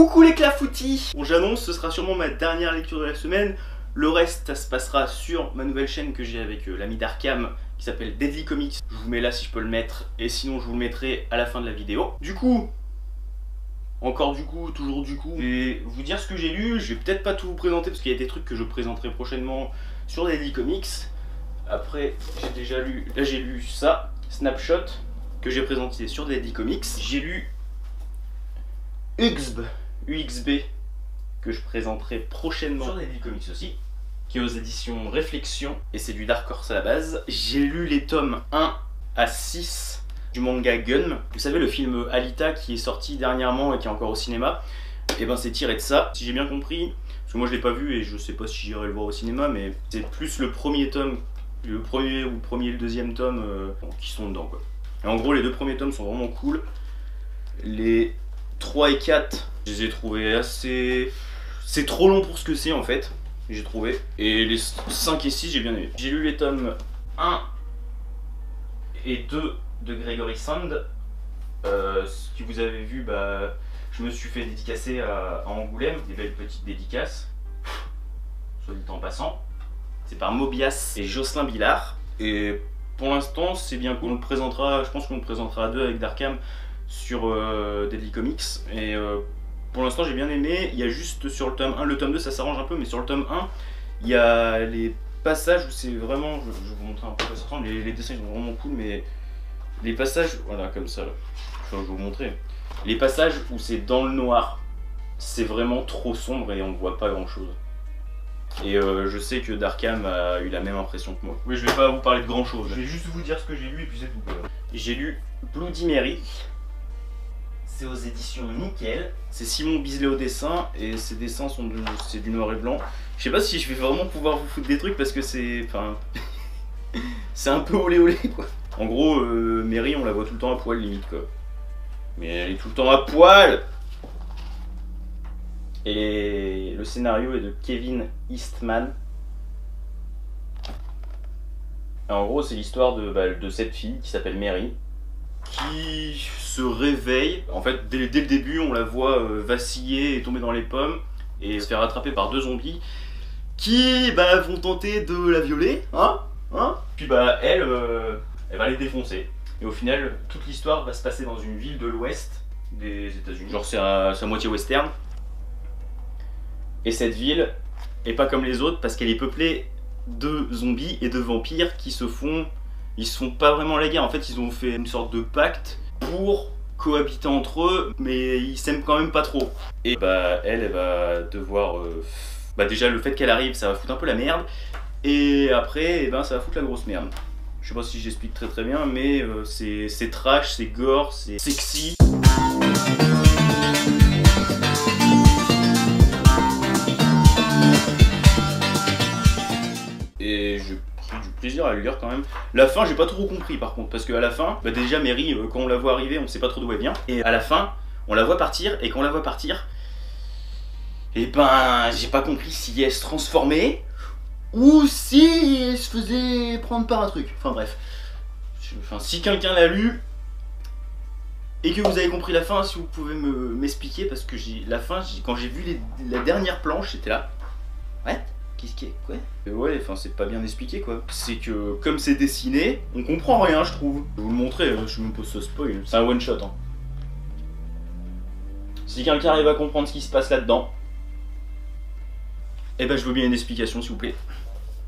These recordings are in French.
Coucou les clafoutis. Bon, j'annonce, ce sera sûrement ma dernière lecture de la semaine. Le reste, ça se passera sur ma nouvelle chaîne que j'ai avec l'ami d'Arkham qui s'appelle Deadly Comics. Je vous mets là si je peux le mettre, et sinon je vous le mettrai à la fin de la vidéo. Du coup, encore du coup, toujours du coup, je vais vous dire ce que j'ai lu. Je vais peut-être pas tout vous présenter parce qu'il y a des trucs que je présenterai prochainement sur Deadly Comics. Après, j'ai déjà lu, là j'ai lu ça, Snapshot, que j'ai présenté sur Deadly Comics. J'ai lu UXB, que je présenterai prochainement sur Deadly Comics aussi, qui est aux éditions Réflexion, et c'est du Dark Horse à la base. J'ai lu les tomes 1 à 6 du manga Gun. Vous savez, le film Alita qui est sorti dernièrement et qui est encore au cinéma, et ben c'est tiré de ça, si j'ai bien compris, parce que moi je l'ai pas vu et je sais pas si j'irai le voir au cinéma, mais c'est plus le premier tome, le premier et le deuxième tome qui sont dedans quoi. Et en gros les deux premiers tomes sont vraiment cool. Les 3 et 4, je les ai trouvés assez... C'est trop long pour ce que c'est en fait, j'ai trouvé. Et les 5 et 6, j'ai bien aimé. J'ai lu les tomes 1 et 2 de Gregory Sand. Ce que vous avez vu, bah, je me suis fait dédicacer à Angoulême, des belles petites dédicaces, soit dit en passant. C'est par Mobias et Jocelyn Billard. Et pour l'instant, c'est bien cool. On le présentera, je pense qu'on le présentera à deux avec Darkham sur Deadly Comics. Et pour l'instant j'ai bien aimé. Il y a juste sur le tome 1, le tome 2 ça s'arrange un peu, mais sur le tome 1 il y a les passages où c'est vraiment, je vais vous montrer un peu quoi ça ressemble, les dessins sont vraiment cool, mais les passages, voilà comme ça là, je vais vous montrer, les passages où c'est dans le noir, c'est vraiment trop sombre et on ne voit pas grand chose. Et je sais que Darkham a eu la même impression que moi. Oui, je vais pas vous parler de grand chose, je vais juste vous dire ce que j'ai lu et puis c'est tout. J'ai lu Bloody Mary. C'est aux éditions Nickel. C'est Simon Bisley au dessin et ses dessins sont c'est du noir et blanc. Je sais pas si je vais vraiment pouvoir vous foutre des trucs parce que c'est... Enfin... c'est un peu olé olé quoi. En gros, Mary on la voit tout le temps à poil limite quoi. Mais elle est tout le temps à poil. Et le scénario est de Kevin Eastman. Et en gros c'est l'histoire de cette fille qui s'appelle Mary, qui se réveille. En fait, dès le début, on la voit vaciller et tomber dans les pommes et se faire rattraper par deux zombies qui vont tenter de la violer, Puis elle va les défoncer. Et au final, toute l'histoire va se passer dans une ville de l'ouest des États-Unis. Genre, c'est à moitié western. Et cette ville est pas comme les autres parce qu'elle est peuplée de zombies et de vampires qui se font... Ils se font pas vraiment la guerre, en fait ils ont fait une sorte de pacte pour cohabiter entre eux, mais ils s'aiment quand même pas trop. Et elle va devoir... déjà le fait qu'elle arrive, ça va foutre un peu la merde, et après ça va foutre la grosse merde. Je sais pas si j'explique très bien, mais c'est trash, c'est gore, c'est sexy. Et je... du plaisir à le lire quand même. La fin j'ai pas trop compris par contre, parce qu'à la fin, déjà Mary, quand on la voit arriver, on sait pas trop d'où elle vient. Et à la fin, on la voit partir, et quand on la voit partir, et j'ai pas compris si elle se transformait, ou si elle se faisait prendre par un truc. Enfin bref. Si quelqu'un l'a lu, et que vous avez compris la fin, si vous pouvez m'expliquer, parce que la fin, quand j'ai vu la dernière planche, j'étais là. Ouais. Qu'est-ce qui est quoi? Ouais, c'est pas bien expliqué quoi. C'est que comme c'est dessiné, on comprend rien je trouve. Je vais vous le montrer, je suis même pas ça spoil. C'est un one shot. Si quelqu'un arrive à comprendre ce qui se passe là-dedans, je veux bien une explication s'il vous plaît.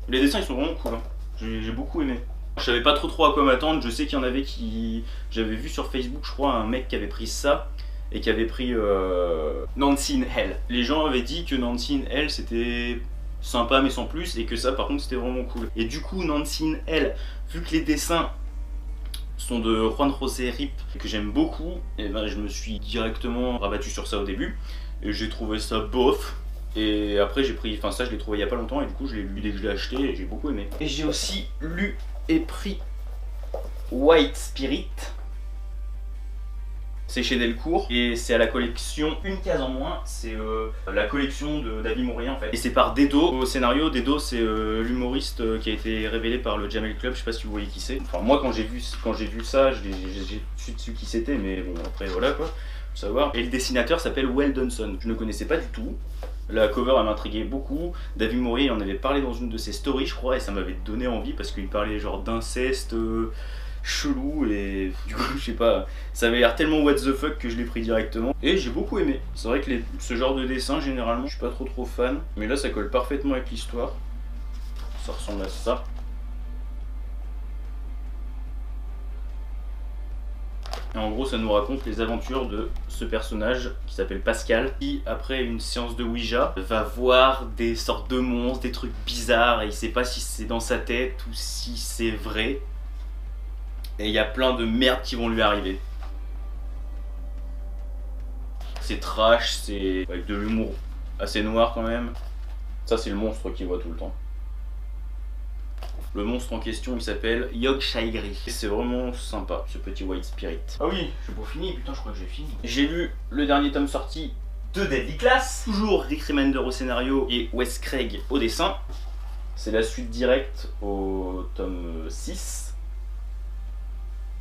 Les dessins ils sont vraiment cool. J'ai beaucoup aimé. Je savais pas trop à quoi m'attendre. Je sais qu'il y en avait qui... J'avais vu sur Facebook je crois un mec qui avait pris ça et qui avait pris Nancy in Hell. Les gens avaient dit que Nancy in Hell c'était... sympa mais sans plus, et que ça par contre c'était vraiment cool. Et du coup Nancy in Hell, vu que les dessins sont de Juan José Rip que j'aime beaucoup, et je me suis directement rabattu sur ça au début et j'ai trouvé ça bof. Et après j'ai pris, ça je l'ai trouvé il y a pas longtemps et du coup je l'ai lu dès que je l'ai acheté et j'ai beaucoup aimé. Et j'ai aussi lu et pris White Spirit. C'est chez Delcourt et c'est à la collection Une case en moins, c'est la collection de David Mourier en fait. Et c'est par Dedo au scénario. Dedo c'est l'humoriste qui a été révélé par le Jamel Club, je sais pas si vous voyez qui c'est. Enfin moi quand j'ai vu ça, j'ai su qui c'était, mais bon après voilà quoi. faut savoir. Et le dessinateur s'appelle Weldonson. Je ne connaissais pas du tout. La cover elle m'intriguait beaucoup. David Mourier en avait parlé dans une de ses stories je crois et ça m'avait donné envie parce qu'il parlait genre d'inceste chelou et du coup je sais pas, ça avait l'air tellement what the fuck que je l'ai pris directement et j'ai beaucoup aimé. C'est vrai que ce genre de dessin généralement je suis pas trop fan mais là ça colle parfaitement avec l'histoire. Ça ressemble à ça. Et en gros ça nous raconte les aventures de ce personnage qui s'appelle Pascal qui après une séance de Ouija va voir des sortes de monstres, des trucs bizarres et il sait pas si c'est dans sa tête ou si c'est vrai. Et il y a plein de merdes qui vont lui arriver. C'est trash, c'est avec de l'humour assez noir quand même. Ça c'est le monstre qu'il voit tout le temps. Le monstre en question il s'appelle Yogg-Saigri. C'est vraiment sympa ce petit White Spirit. Ah oui, j'ai pas fini, putain je crois que j'ai fini. J'ai lu le dernier tome sorti de Deadly Class. Toujours Rick Remender au scénario et Wes Craig au dessin. C'est la suite directe au tome 6.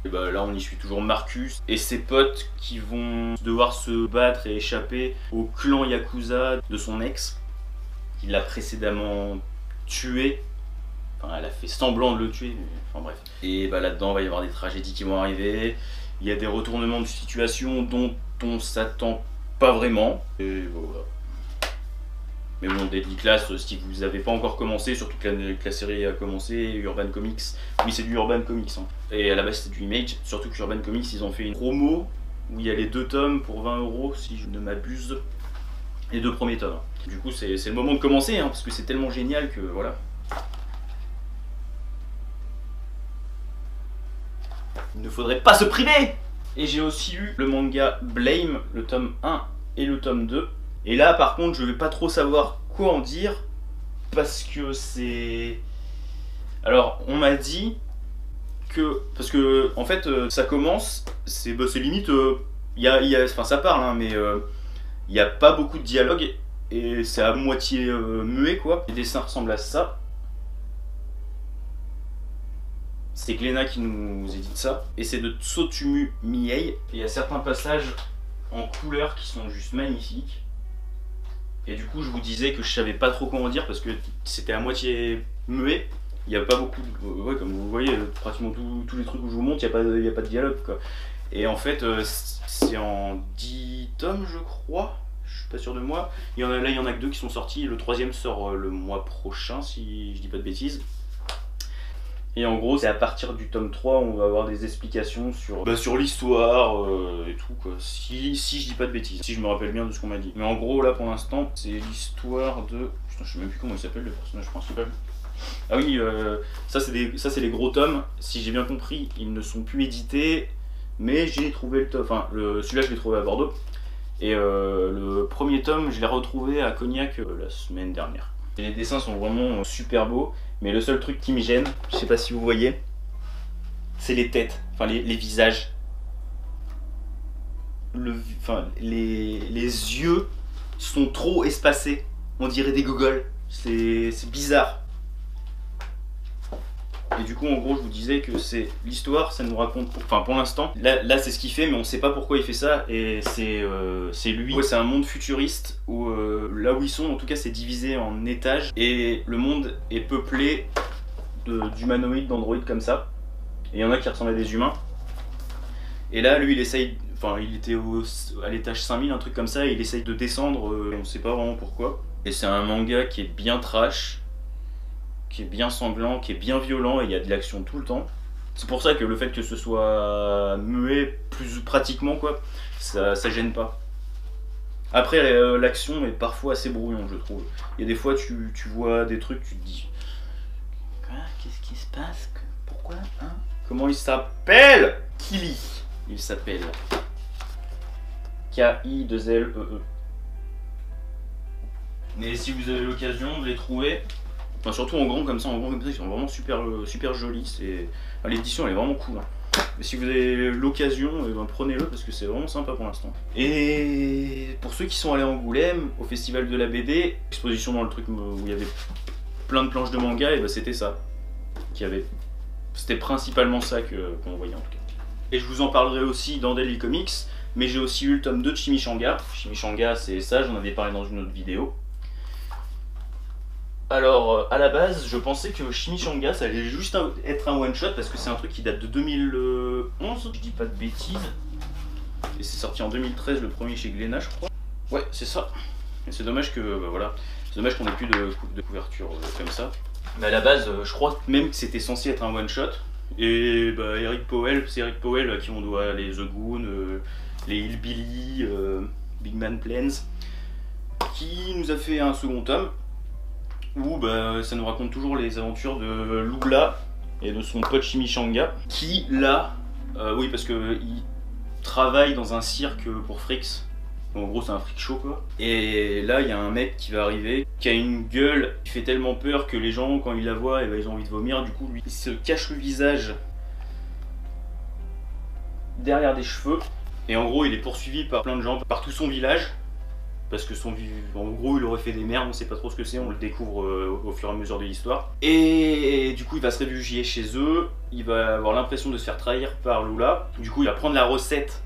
Et bah là on y suit toujours Marcus et ses potes qui vont devoir se battre et échapper au clan Yakuza de son ex. Il l'a précédemment tué. Enfin, elle a fait semblant de le tuer, mais enfin bref. Et bah là-dedans, il va y avoir des tragédies qui vont arriver. Il y a des retournements de situation dont on s'attend pas vraiment. Et voilà. Mais bon, Deadly Class, si vous n'avez pas encore commencé, surtout que la série a commencé, Urban Comics. Oui, c'est du Urban Comics. Hein. Et à la base, c'est du Image. Surtout que Urban Comics, ils ont fait une promo où il y a les 2 tomes pour 20 €, si je ne m'abuse. Les 2 premiers tomes. Du coup, c'est le moment de commencer, hein, parce que c'est tellement génial que voilà. Il ne faudrait pas se priver. Et j'ai aussi lu le manga Blame, le tome 1 et le tome 2. Et là par contre je vais pas trop savoir quoi en dire parce que c'est... Alors on m'a dit que... Parce que en fait ça commence, c'est limite... Enfin ça parle hein, mais il n'y a pas beaucoup de dialogue et c'est à moitié muet quoi. Les dessins ressemblent à ça. C'est Glénat qui nous édite ça. Et c'est de Tsotumu Miei. Et il y a certains passages en couleur qui sont juste magnifiques. Et du coup je vous disais que je savais pas trop comment dire parce que c'était à moitié muet. Il n'y a pas beaucoup de... Ouais, comme vous voyez, pratiquement tous les trucs que je vous montre, il n'y a pas de dialogue quoi. Et en fait c'est en 10 tomes je crois. Je suis pas sûr de moi. Il y en a que 2 qui sont sortis. Le 3e sort le mois prochain si je dis pas de bêtises. Et en gros, c'est à partir du tome 3, on va avoir des explications sur l'histoire et tout quoi. Si je dis pas de bêtises, si je me rappelle bien de ce qu'on m'a dit. Mais en gros, là pour l'instant, c'est l'histoire de... Putain, je sais même plus comment il s'appelle le personnage principal. Ah oui, ça c'est les gros tomes. Si j'ai bien compris, ils ne sont plus édités. Mais j'ai trouvé le tome. Enfin, celui-là, je l'ai trouvé à Bordeaux. Et le premier tome, je l'ai retrouvé à Cognac la semaine dernière. Et les dessins sont vraiment super beaux. Mais le seul truc qui me gêne, je sais pas si vous voyez, c'est les têtes, enfin les visages. Les yeux sont trop espacés, on dirait des gogoles, c'est bizarre. Et du coup en gros je vous disais que c'est l'histoire, ça nous raconte, enfin pour l'instant, là c'est ce qu'il fait mais on sait pas pourquoi il fait ça et c'est lui. Ouais, c'est un monde futuriste où là où ils sont en tout cas c'est divisé en étages et le monde est peuplé d'humanoïdes, d'androïdes comme ça. Et il y en a qui ressemblent à des humains. Et là lui il essaye, enfin il était à l'étage 5000 un truc comme ça et il essaye de descendre, on sait pas vraiment pourquoi. Et c'est un manga qui est bien trash, qui est bien sanglant, qui est bien violent et il y a de l'action tout le temps. C'est pour ça que le fait que ce soit muet plus pratiquement quoi, ça gêne pas. Après l'action est parfois assez brouillon je trouve. Il y a des fois tu vois des trucs, tu te dis quoi, qu'est-ce qui se passe, pourquoi hein? Comment il s'appelle? Kili, il s'appelle. K-I-2-L-E-E. Mais si vous avez l'occasion de les trouver, enfin, surtout en grand comme ça, ils sont vraiment super jolis. L'édition elle est vraiment cool. Hein. Mais si vous avez l'occasion, prenez-le parce que c'est vraiment sympa pour l'instant. Et pour ceux qui sont allés à Angoulême, au festival de la BD, exposition dans le truc où il y avait plein de planches de manga, et c'était ça qu'il y avait. C'était principalement ça qu'on voyait en tout cas. Et je vous en parlerai aussi dans Daily Comics, Mais j'ai aussi lu le tome 2 de Chimichanga. Chimichanga, c'est ça, j'en avais parlé dans une autre vidéo. Alors, à la base, je pensais que Chimichanga, ça allait juste être un one-shot parce que c'est un truc qui date de 2011, je dis pas de bêtises. Et c'est sorti en 2013, le premier chez Glénat, je crois. Ouais, c'est ça. Et c'est dommage que, bah voilà, c'est dommage qu'on ait plus de couverture comme ça. Mais à la base, je crois même que c'était censé être un one-shot. Et bah, Eric Powell, c'est Eric Powell à qui on doit les The Goon, les Hillbilly, Big Man Plains, qui nous a fait un second tome où bah, ça nous raconte toujours les aventures de Lula et de son pote Chimichanga, qui là, oui parce que il travaille dans un cirque pour Fricks. En gros c'est un freak show quoi. Et là il y a un mec qui va arriver, qui a une gueule qui fait tellement peur que les gens quand ils la voient, ils ont envie de vomir. Du coup lui il se cache le visage derrière des cheveux. Et en gros il est poursuivi par plein de gens, par tout son village. Parce que en gros il aurait fait des merdes, on sait pas trop ce que c'est, on le découvre au fur et à mesure de l'histoire. Et du coup il va se réfugier chez eux, il va avoir l'impression de se faire trahir par Lula. Du coup il va prendre la recette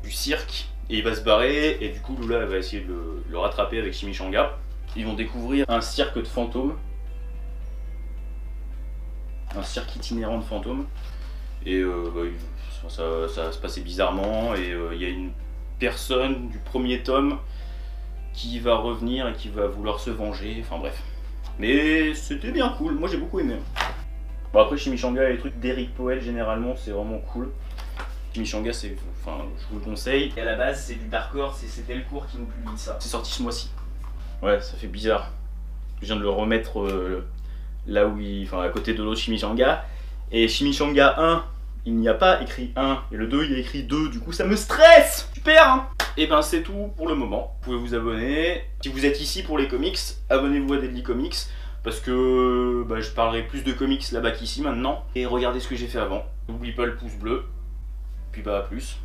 du cirque et il va se barrer, et du coup Lula va essayer de le rattraper avec Chimichanga. Ils vont découvrir un cirque de fantômes. Un cirque itinérant de fantômes. Et bah, ça va se passer bizarrement, et il y a une personne du premier tome qui va revenir et qui va vouloir se venger, enfin bref. Mais c'était bien cool, moi j'ai beaucoup aimé. Bon après Chimichanga et les trucs d'Eric Powell généralement c'est vraiment cool. Chimichanga c'est, enfin je vous le conseille. Et à la base c'est du Dark Horse et c'était le cours qui nous publie ça. C'est sorti ce mois-ci. Ouais ça fait bizarre. Je viens de le remettre là où il, enfin à côté de l'autre Chimichanga. Et Chimichanga 1, il n'y a pas écrit 1, et le 2 il y a écrit 2, du coup ça me stresse. Super hein. Et ben c'est tout pour le moment. Vous pouvez vous abonner. Si vous êtes ici pour les comics, abonnez-vous à Deadly Comics. Parce que bah, je parlerai plus de comics là-bas qu'ici maintenant. Et regardez ce que j'ai fait avant. N'oubliez pas le pouce bleu. Puis bah à plus.